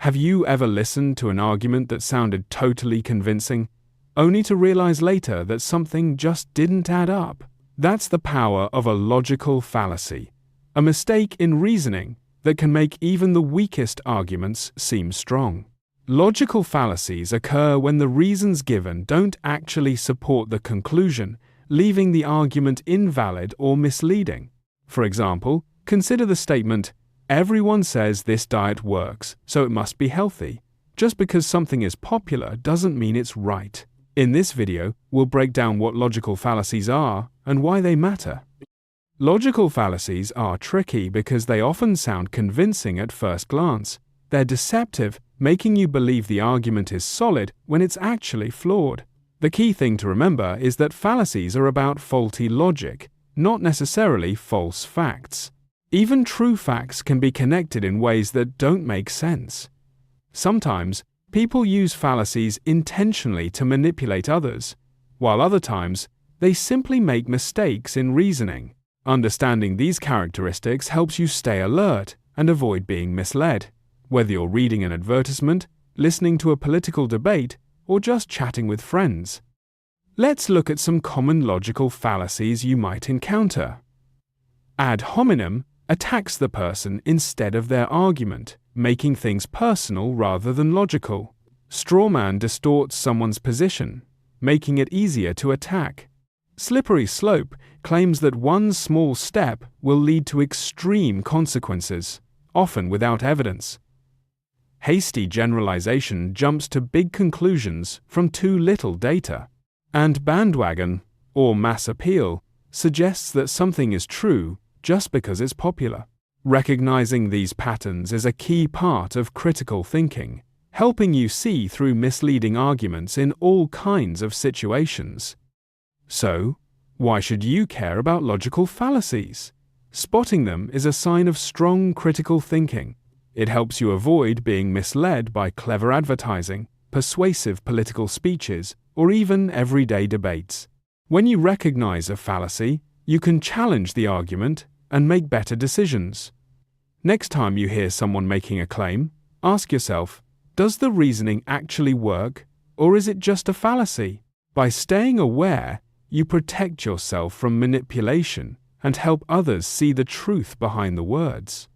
Have you ever listened to an argument that sounded totally convincing, only to realize later that something just didn't add up? That's the power of a logical fallacy, a mistake in reasoning that can make even the weakest arguments seem strong. Logical fallacies occur when the reasons given don't actually support the conclusion, leaving the argument invalid or misleading. For example, consider the statement, "Everyone says this diet works, so it must be healthy." Just because something is popular doesn't mean it's right. In this video, we'll break down what logical fallacies are and why they matter. Logical fallacies are tricky because they often sound convincing at first glance. They're deceptive, making you believe the argument is solid when it's actually flawed. The key thing to remember is that fallacies are about faulty logic, not necessarily false facts. Even true facts can be connected in ways that don't make sense. Sometimes, people use fallacies intentionally to manipulate others, while other times, they simply make mistakes in reasoning. Understanding these characteristics helps you stay alert and avoid being misled, whether you're reading an advertisement, listening to a political debate, or just chatting with friends. Let's look at some common logical fallacies you might encounter. Ad hominem attacks the person instead of their argument, making things personal rather than logical. Strawman distorts someone's position, making it easier to attack. Slippery slope claims that one small step will lead to extreme consequences, often without evidence. Hasty generalization jumps to big conclusions from too little data. And bandwagon, or mass appeal, suggests that something is true just because it's popular. Recognizing these patterns is a key part of critical thinking, helping you see through misleading arguments in all kinds of situations. So, why should you care about logical fallacies? Spotting them is a sign of strong critical thinking. It helps you avoid being misled by clever advertising, persuasive political speeches, or even everyday debates. When you recognize a fallacy, you can challenge the argument and make better decisions. Next time you hear someone making a claim, ask yourself, does the reasoning actually work, or is it just a fallacy? By staying aware, you protect yourself from manipulation and help others see the truth behind the words.